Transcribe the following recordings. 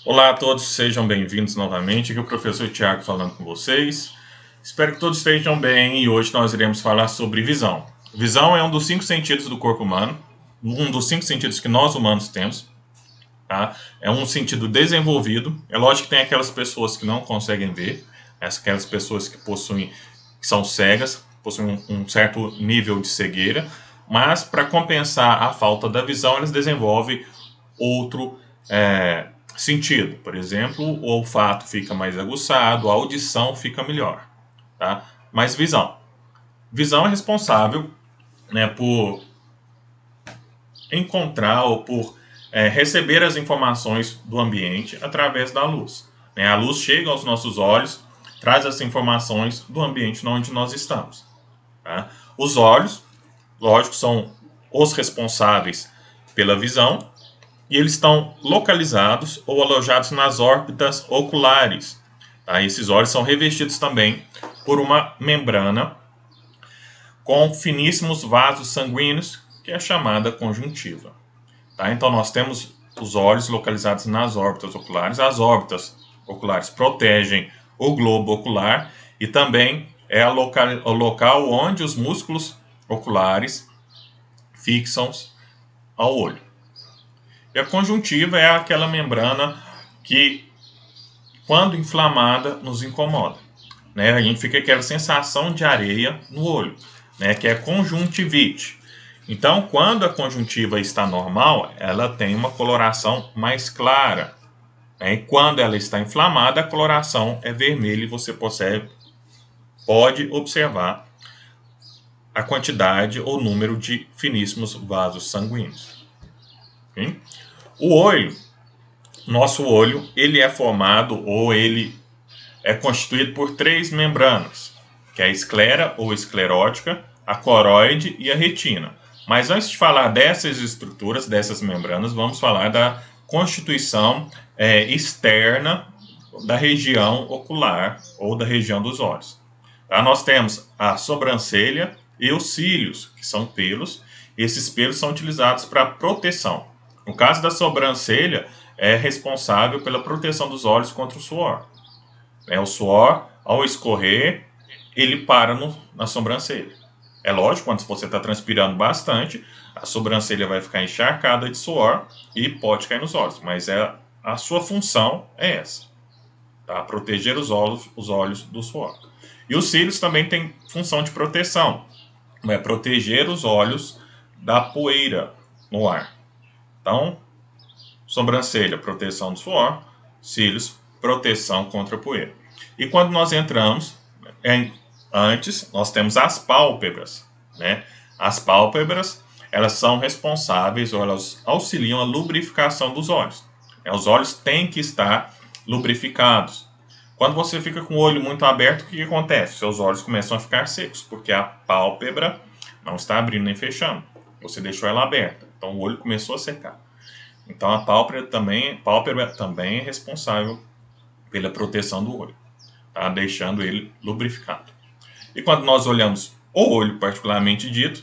Olá a todos, sejam bem-vindos novamente. Aqui é o professor Tiago falando com vocês. Espero que todos estejam bem e hoje nós iremos falar sobre visão. Visão é um dos 5 sentidos do corpo humano, um dos 5 sentidos que nós humanos temos. Tá? É um sentido desenvolvido. É lógico que tem aquelas pessoas que não conseguem ver, aquelas pessoas que são cegas, possuem um certo nível de cegueira, mas para compensar a falta da visão, eles desenvolvem outro sentido. Por exemplo, o olfato fica mais aguçado, a audição fica melhor. Tá? Mas visão. Visão é responsável, né, por encontrar ou por receber as informações do ambiente através da luz. Né? A luz chega aos nossos olhos, traz as informações do ambiente onde nós estamos. Tá? Os olhos, lógico, são os responsáveis pela visão, e eles estão localizados ou alojados nas órbitas oculares. Tá? Esses olhos são revestidos também por uma membrana com finíssimos vasos sanguíneos, que é chamada conjuntiva. Tá? Então, nós temos os olhos localizados nas órbitas oculares. As órbitas oculares protegem o globo ocular e também é o local onde os músculos oculares fixam ao olho. E a conjuntiva é aquela membrana que, quando inflamada, nos incomoda. Né? A gente fica com aquela sensação de areia no olho, né? Que é conjuntivite. Então, quando a conjuntiva está normal, ela tem uma coloração mais clara. Né? E quando ela está inflamada, a coloração é vermelha e você pode observar a quantidade ou número de finíssimos vasos sanguíneos. Okay? O olho, nosso olho, ele é formado ou ele é constituído por 3 membranas, que é a esclera ou esclerótica, a coroide e a retina. Mas antes de falar dessas estruturas, dessas membranas, vamos falar da constituição externa da região ocular ou da região dos olhos. Tá? Nós temos a sobrancelha e os cílios, que são pelos. Esses pelos são utilizados para proteção. No caso da sobrancelha, é responsável pela proteção dos olhos contra o suor. O suor, ao escorrer, ele para na sobrancelha. É lógico, quando você está transpirando bastante, a sobrancelha vai ficar encharcada de suor e pode cair nos olhos. Mas a sua função é essa, tá? Proteger os olhos do suor. E os cílios também têm função de proteção, proteger os olhos da poeira no ar. Então, sobrancelha, proteção do suor, cílios, proteção contra a poeira. E quando nós entramos, antes, nós temos as pálpebras. Né? As pálpebras, elas são responsáveis, ou elas auxiliam a lubrificação dos olhos. Os olhos têm que estar lubrificados. Quando você fica com o olho muito aberto, o que acontece? Seus olhos começam a ficar secos, porque a pálpebra não está abrindo nem fechando. Você deixou ela aberta, então o olho começou a secar. Então a pálpebra também é responsável pela proteção do olho, tá? Deixando ele lubrificado. E quando nós olhamos o olho particularmente dito,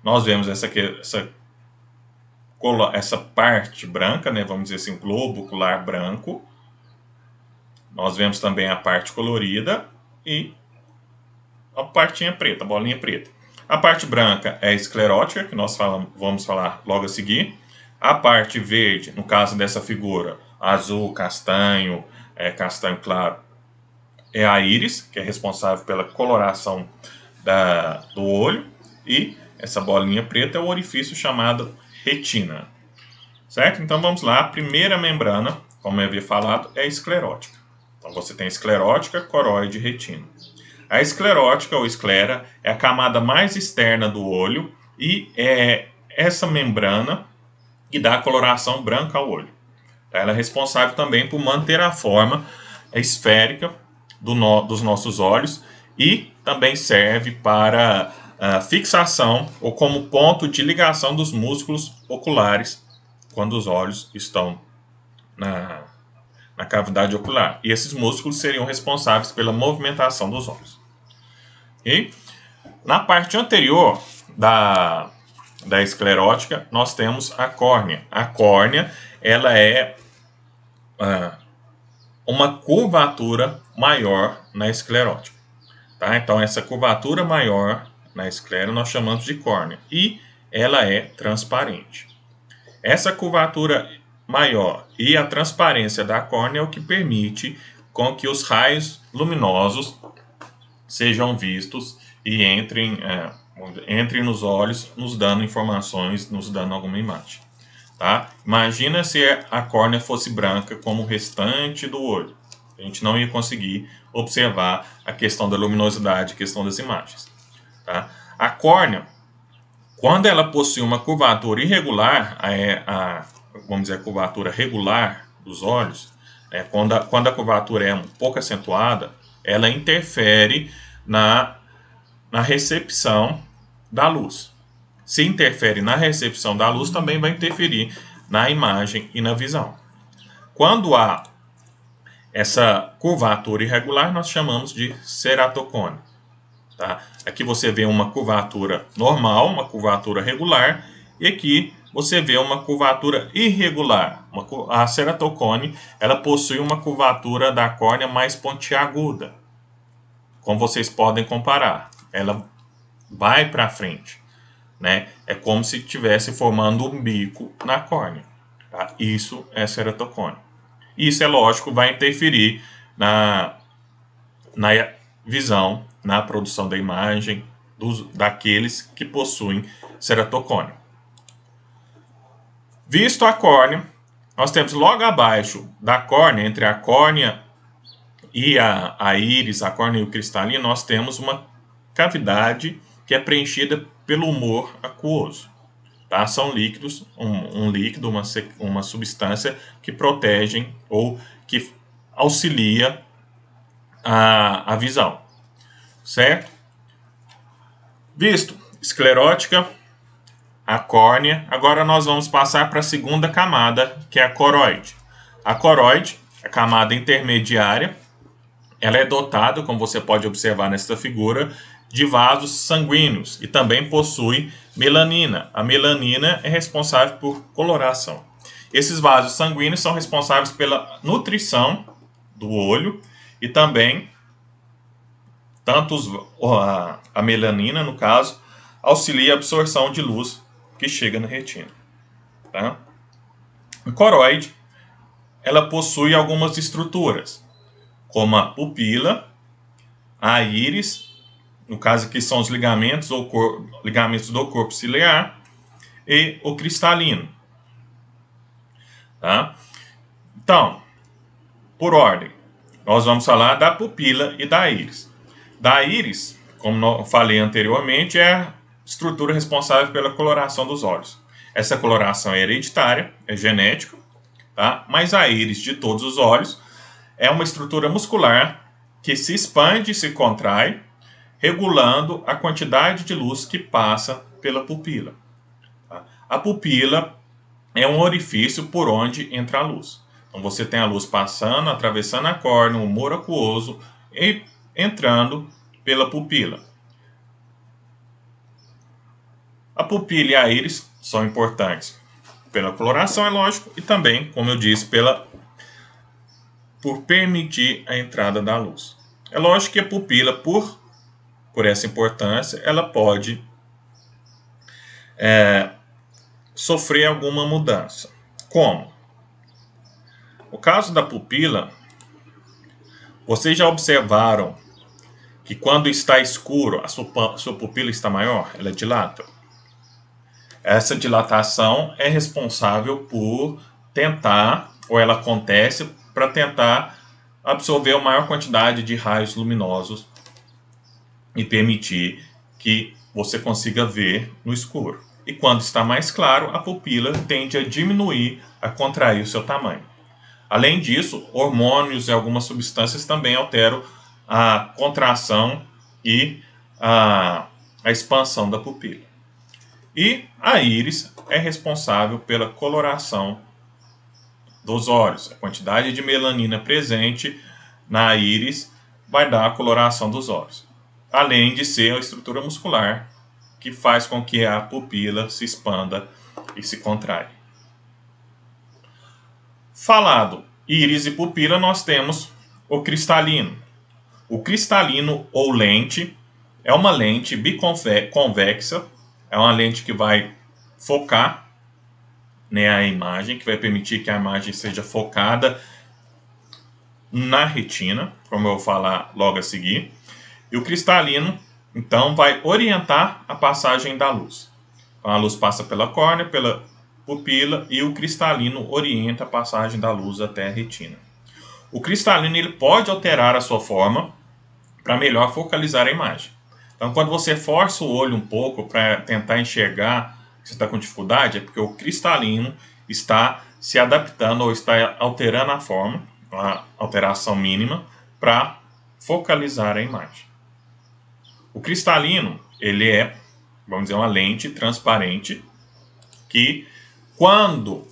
nós vemos essa parte branca, né? Vamos dizer assim, globo ocular branco. Nós vemos também a parte colorida e a partinha preta, a bolinha preta. A parte branca é a esclerótica, que nós vamos falar logo a seguir. A parte verde, no caso dessa figura, azul, castanho, castanho claro, é a íris, que é responsável pela coloração do olho. E essa bolinha preta é o orifício chamado retina. Certo? Então vamos lá. A primeira membrana, como eu havia falado, é a esclerótica. Então você tem a esclerótica, coroide e retina. A esclerótica ou esclera é a camada mais externa do olho e é essa membrana que dá a coloração branca ao olho. Ela é responsável também por manter a forma esférica dos nossos olhos e também serve para fixação ou como ponto de ligação dos músculos oculares quando os olhos estão na cavidade ocular. E esses músculos seriam responsáveis pela movimentação dos olhos. E na parte anterior da esclerótica, nós temos a córnea. A córnea, ela é uma curvatura maior na esclerótica. Tá? Então, essa curvatura maior na esclera nós chamamos de córnea e ela é transparente. Essa curvatura maior e a transparência da córnea é o que permite com que os raios luminosos sejam vistos e entrem nos olhos, nos dando informações, nos dando alguma imagem. Tá? Imagina se a córnea fosse branca como o restante do olho. A gente não ia conseguir observar a questão da luminosidade, a questão das imagens. Tá? A córnea, quando ela possui uma curvatura irregular, vamos dizer, a curvatura regular dos olhos, quando a curvatura é um pouco acentuada, ela interfere na recepção da luz. Se interfere na recepção da luz, também vai interferir na imagem e na visão. Quando há essa curvatura irregular, nós chamamos de ceratocone. Tá? Aqui você vê uma curvatura normal, uma curvatura regular, e aqui você vê uma curvatura irregular. A ceratocone, ela possui uma curvatura da córnea mais pontiaguda. Como vocês podem comparar, ela vai para frente. Né? É como se estivesse formando um bico na córnea. Tá? Isso é ceratocone. Isso, é lógico, vai interferir na visão, na produção da imagem daqueles que possuem ceratocone. Visto a córnea, nós temos logo abaixo da córnea, entre a córnea e a íris, a córnea e o cristalino, nós temos uma cavidade que é preenchida pelo humor aquoso. Tá? São líquidos, um líquido, uma substância que protegem ou que auxilia a visão. Certo? Visto esclerótica, a córnea, agora nós vamos passar para a segunda camada, que é a coroide. A coroide, a camada intermediária, ela é dotada, como você pode observar nesta figura, de vasos sanguíneos e também possui melanina. A melanina é responsável por coloração. Esses vasos sanguíneos são responsáveis pela nutrição do olho e também a melanina, no caso, auxilia a absorção de luz que chega na retina. Tá? A coroide, ela possui algumas estruturas, como a pupila, a íris, no caso aqui são os ligamentos do corpo ciliar, e o cristalino. Tá? Então, por ordem, nós vamos falar da pupila e da íris. Da íris, como eu falei anteriormente, é a estrutura responsável pela coloração dos olhos. Essa coloração é hereditária, é genética, tá? Mas a íris de todos os olhos é uma estrutura muscular que se expande e se contrai, regulando a quantidade de luz que passa pela pupila. Tá? A pupila é um orifício por onde entra a luz. Então você tem a luz passando, atravessando a córnea, o humor aquoso e entrando pela pupila. A pupila e a íris são importantes pela coloração, é lógico, e também, como eu disse, por permitir a entrada da luz. É lógico que a pupila, por essa importância, ela pode sofrer alguma mudança. Como? No caso da pupila, vocês já observaram que quando está escuro, a sua pupila está maior, ela dilata. Essa dilatação é responsável por tentar, ou ela acontece para tentar absorver a maior quantidade de raios luminosos e permitir que você consiga ver no escuro. E quando está mais claro, a pupila tende a diminuir, a contrair o seu tamanho. Além disso, hormônios e algumas substâncias também alteram a contração e a expansão da pupila. E a íris é responsável pela coloração dos olhos. A quantidade de melanina presente na íris vai dar a coloração dos olhos. Além de ser a estrutura muscular que faz com que a pupila se expanda e se contrai. Falado íris e pupila, nós temos o cristalino. O cristalino ou lente é uma lente biconvexa, é uma lente que vai focar, né, a imagem, que vai permitir que a imagem seja focada na retina, como eu vou falar logo a seguir. E o cristalino, então, vai orientar a passagem da luz. Então, a luz passa pela córnea, pela pupila, e o cristalino orienta a passagem da luz até a retina. O cristalino ele pode alterar a sua forma para melhor focalizar a imagem. Então, quando você força o olho um pouco para tentar enxergar, você está com dificuldade, é porque o cristalino está se adaptando ou está alterando a forma, a alteração mínima, para focalizar a imagem. O cristalino, ele é, vamos dizer, uma lente transparente que, quando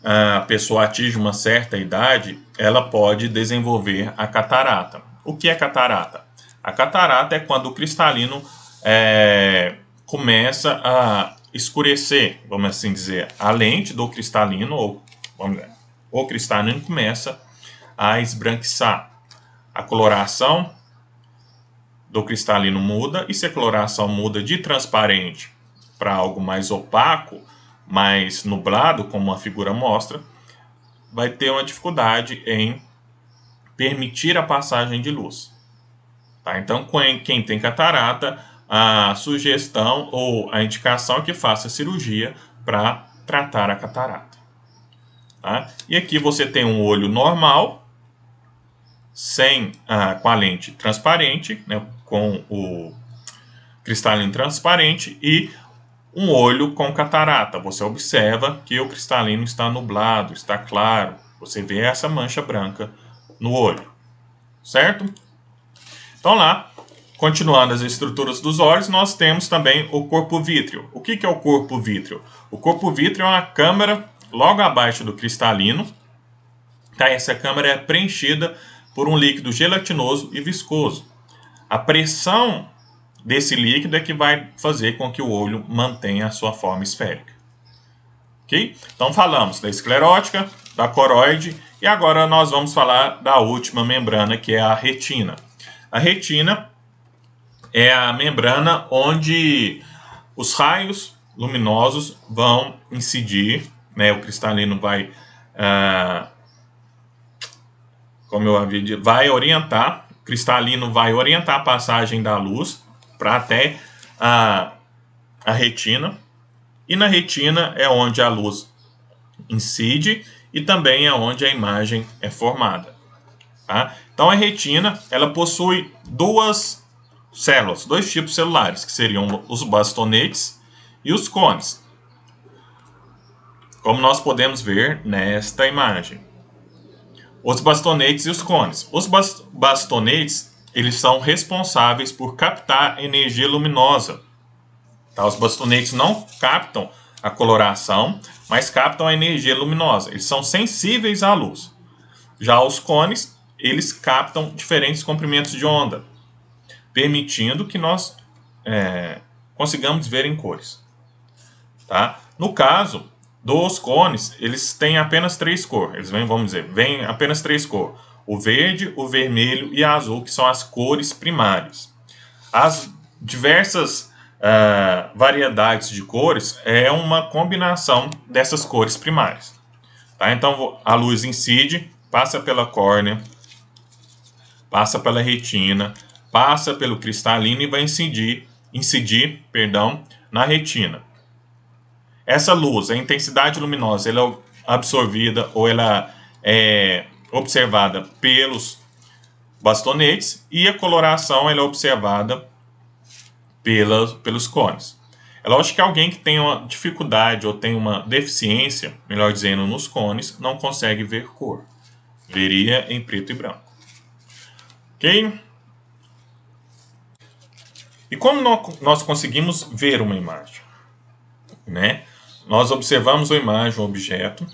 a pessoa atinge uma certa idade, ela pode desenvolver a catarata. O que é catarata? A catarata é quando o cristalino começa a escurecer, vamos assim dizer, a lente do cristalino, ou vamos dizer, o cristalino começa a esbranquiçar. A coloração do cristalino muda, e se a coloração muda de transparente para algo mais opaco, mais nublado, como a figura mostra, vai ter uma dificuldade em permitir a passagem de luz. Tá? Então, quem tem catarata, a sugestão ou a indicação é que faça cirurgia para tratar a catarata. Tá? E aqui você tem um olho normal, com a lente transparente, né, com o cristalino transparente, e um olho com catarata. Você observa que o cristalino está nublado, está claro. Você vê essa mancha branca no olho, certo? Então lá, continuando as estruturas dos olhos, nós temos também o corpo vítreo. O que é o corpo vítreo? O corpo vítreo é uma câmara logo abaixo do cristalino. Tá? Essa câmara é preenchida por um líquido gelatinoso e viscoso. A pressão desse líquido é que vai fazer com que o olho mantenha a sua forma esférica. Ok? Então falamos da esclerótica, da coroide, e agora nós vamos falar da última membrana, que é a retina. A retina é a membrana onde os raios luminosos vão incidir, né? O cristalino vai, como eu havia dito, o cristalino vai orientar a passagem da luz para até a retina, e na retina é onde a luz incide e também é onde a imagem é formada. Tá? Então a retina ela possui duas células, dois tipos celulares, que seriam os bastonetes e os cones, como nós podemos ver nesta imagem. Os bastonetes e os cones. Os bastonetes eles são responsáveis por captar energia luminosa. Tá? Os bastonetes não captam a coloração, mas captam a energia luminosa. Eles são sensíveis à luz. Já os cones, eles captam diferentes comprimentos de onda, permitindo que nós consigamos ver em cores. Tá? No caso dos cones, eles têm apenas três cores. Vêm apenas três cores. O verde, o vermelho e o azul, que são as cores primárias. As diversas variedades de cores é uma combinação dessas cores primárias. Tá? Então a luz incide, passa pela córnea, passa pela retina, passa pelo cristalino e vai incidir na retina. Essa luz, a intensidade luminosa, ela é absorvida ou ela é observada pelos bastonetes, e a coloração ela é observada pelos cones. É lógico que alguém que tem uma dificuldade ou tem uma deficiência, melhor dizendo, nos cones, não consegue ver cor. Veria em preto e branco. Ok? E como nós conseguimos ver uma imagem? Né? Nós observamos a imagem, um objeto,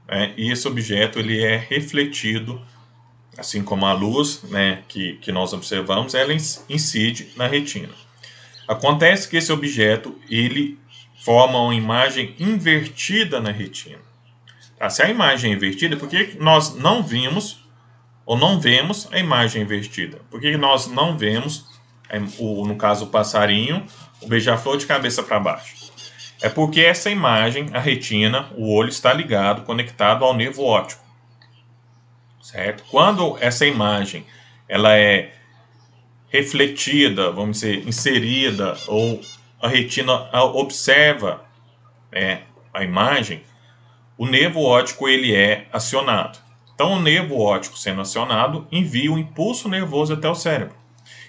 né? E esse objeto ele é refletido, assim como a luz, né, que nós observamos, ela incide na retina. Acontece que esse objeto ele forma uma imagem invertida na retina. Tá? Se a imagem é invertida, por que nós não vimos ou não vemos a imagem invertida? Por que nós não vemos, no caso o passarinho, o beija-flor de cabeça para baixo? É porque essa imagem, a retina, o olho está ligado, conectado ao nervo óptico, certo? Quando essa imagem ela é refletida, vamos dizer, inserida, ou a retina observa a imagem, o nervo óptico ele é acionado. Então, o nervo óptico sendo acionado envia um impulso nervoso até o cérebro.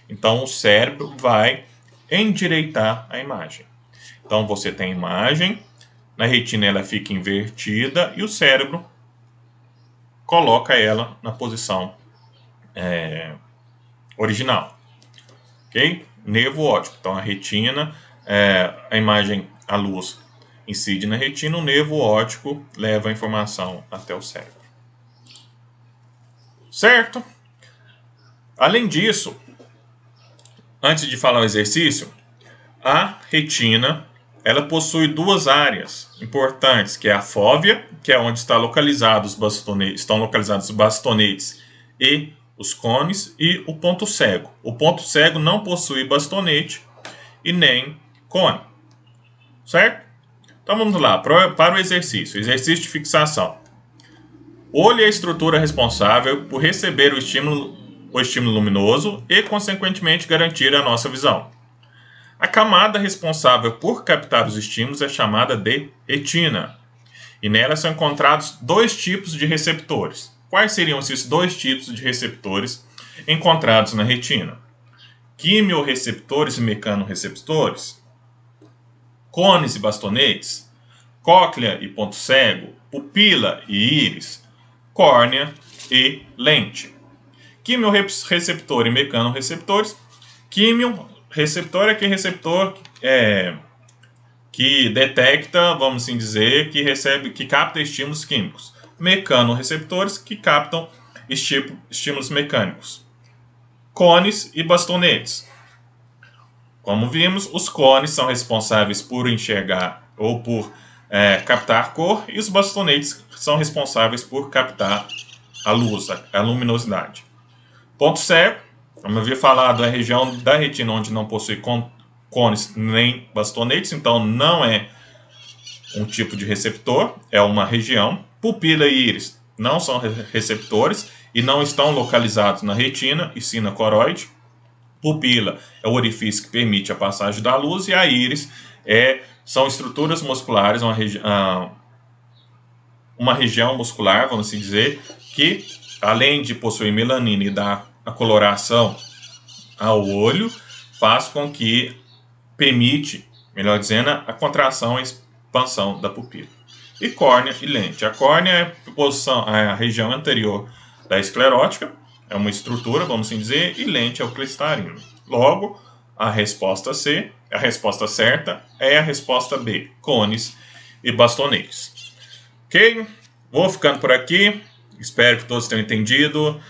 Então, o cérebro vai endireitar a imagem. Então, você tem a imagem, na retina ela fica invertida e o cérebro coloca ela na posição original. Ok? Nervo óptico. Então, a retina, a imagem, a luz incide na retina, o nervo óptico leva a informação até o cérebro. Certo? Além disso, antes de falar o exercício, a retina ela possui duas áreas importantes, que é a fóvea, que é onde estão localizados os bastonetes e os cones, e o ponto cego. O ponto cego não possui bastonete e nem cone. Certo? Então vamos lá, para o exercício. Exercício de fixação. O olho é a estrutura responsável por receber o estímulo luminoso e, consequentemente, garantir a nossa visão. A camada responsável por captar os estímulos é chamada de retina. E nela são encontrados dois tipos de receptores. Quais seriam esses dois tipos de receptores encontrados na retina? Quimiorreceptores e mecanorreceptores, cones e bastonetes, cóclea e ponto cego, pupila e íris, córnea e lente. Quimiorreceptor e mecanorreceptores. Quimiorreceptor é aquele receptor que detecta, vamos assim dizer, que capta estímulos químicos. Mecanorreceptores que captam estímulos mecânicos. Cones e bastonetes. Como vimos, os cones são responsáveis por enxergar ou por captar cor, e os bastonetes são responsáveis por captar a luz, a luminosidade. Ponto cego, como eu havia falado, é a região da retina onde não possui cones nem bastonetes, então não é um tipo de receptor, é uma região. Pupila e íris não são receptores e não estão localizados na retina, e sim na coroide. Pupila é o orifício que permite a passagem da luz, e a íris são estruturas musculares, uma região muscular, vamos assim dizer, que além de possuir melanina e dar a coloração ao olho, faz com que permite, melhor dizendo, a contração e a expansão da pupila. E córnea e lente. A córnea é a região anterior da esclerótica, é uma estrutura, vamos assim dizer, e lente é o cristalino. Logo, a resposta C, a resposta certa, é a resposta B, cones e bastonetes. Ok? Vou ficando por aqui, espero que todos tenham entendido,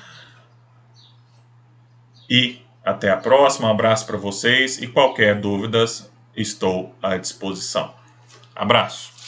e até a próxima. Um abraço para vocês, e qualquer dúvidas, estou à disposição. Abraço!